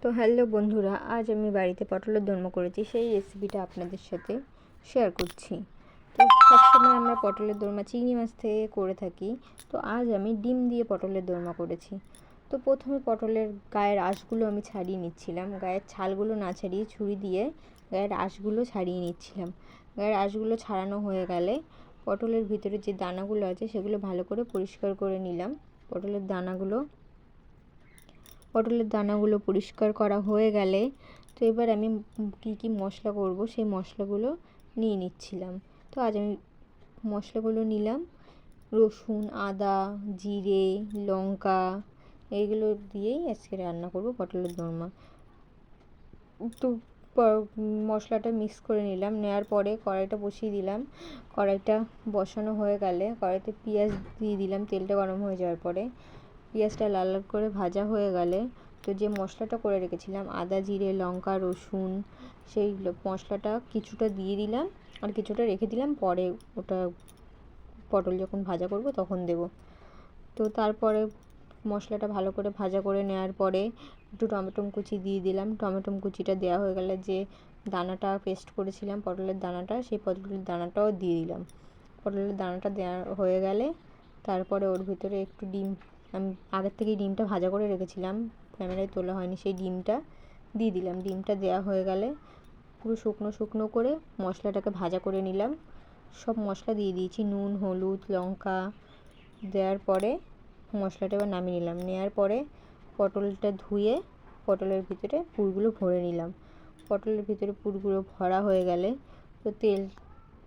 তো হ্যালো বন্ধুরা, আজ আমি বাড়িতে পটলের দোরমা করেছি, সেই রেসিপিটা আপনাদের সাথে শেয়ার করছি। তো সবসময় আমরা পটলের দোরমা চিংড়ি মাছ থেকে করে থাকি, তো আজ আমি ডিম দিয়ে পটলের দোরমা করেছি। তো প্রথমে পটলের গায়ের আঁশগুলো আমি ছাড়িয়ে নিচ্ছিলাম, গায়ের ছালগুলো না ছাড়িয়ে ছুরি দিয়ে গায়ের আঁশগুলো ছাড়িয়ে নিচ্ছিলাম। গায়ের আঁশগুলো ছাড়ানো হয়ে গেলে পটলের ভিতরে যে দানাগুলো আছে সেগুলো ভালো করে পরিষ্কার করে নিলাম। পটলের দানাগুলো পরিষ্কার করা হয়ে গেলে তো এবার আমি কি মশলা করব সেই মশলাগুলো নিয়ে নিচ্ছিলাম। তো আজ আমি মশলাগুলো নিলাম, রসুন, আদা, জিরে, লঙ্কা, এইগুলো দিয়েই আজকে রান্না করব পটলের দোরমা। তো মশলাটা মিক্স করে নিলাম, নেওয়ার পরে কড়াইটা বসিয়ে দিলাম। কড়াইটা বসানো হয়ে গেলে কড়াইতে পেঁয়াজ দিয়ে দিলাম। তেলটা গরম হয়ে যাওয়ার পরে পেঁয়াজটা লাল লাল করে ভাজা হয়ে গেলে তো যে মশলাটা করে রেখেছিলাম আদা, জিরে, লঙ্কা, রসুন, সেই মশলাটা কিছুটা দিয়ে দিলাম আর কিছুটা রেখে দিলাম, পরে ওটা পটল যখন ভাজা করব তখন দেব। তো তারপরে মশলাটা ভালো করে ভাজা করে নেওয়ার পরে একটু টমেটো কুচি দিয়ে দিলাম। টমেটো কুচিটা দেওয়া হয়ে গেলে যে দানাটা পেস্ট করেছিলাম পটলের দানাটা, সেই পটলের দানাটাও দিয়ে দিলাম। পটলের দানাটা দেওয়া হয়ে গেলে তারপরে ওর ভিতরে একটু ডিম, আমি আগের থেকেই ডিমটা ভাজা করে রেখেছিলাম, ক্যামেরায় তোলা হয়নি, সেই ডিমটা দিয়ে দিলাম। ডিমটা দেওয়া হয়ে গেলে পুরো শুকনো শুকনো করে মশলাটাকে ভাজা করে নিলাম। সব মশলা দিয়ে দিয়েছি, নুন, হলুদ, লঙ্কা দেওয়ার পরে মশলাটা এবার নামিয়ে নিলাম। নেওয়ার পরে পটলটা ধুয়ে পটলের ভিতরে পুরগুলো ভরে নিলাম। পটলের ভিতরে পুরগুলো ভরা হয়ে গেলে তো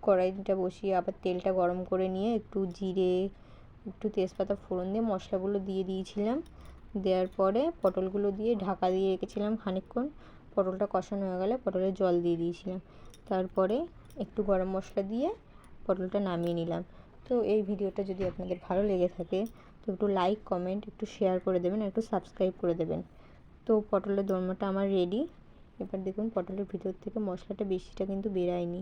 কড়াইটা বসিয়ে আবার তেলটা গরম করে নিয়ে একটু জিরে, একটু তেজপাতা ফোড়ন দিয়ে মশলাগুলো দিয়ে দিয়েছিলাম। দেওয়ার পরে পটলগুলো দিয়ে ঢাকা দিয়ে রেখেছিলাম খানিকক্ষণ। পটলটা কষানো হয়ে গেলে পটলের জল দিয়ে দিয়েছিলাম। তারপরে একটু গরম মশলা দিয়ে পটলটা নামিয়ে নিলাম। তো এই ভিডিওটা যদি আপনাদের ভালো লেগে থাকে তো একটু লাইক, কমেন্ট, একটু শেয়ার করে দেবেন, একটু সাবস্ক্রাইব করে দেবেন। তো পটলের দোরমাটা আমার রেডি। এবার দেখুন পটলের ভিতর থেকে মশলাটা বেশিটা কিন্তু বেরায়নি।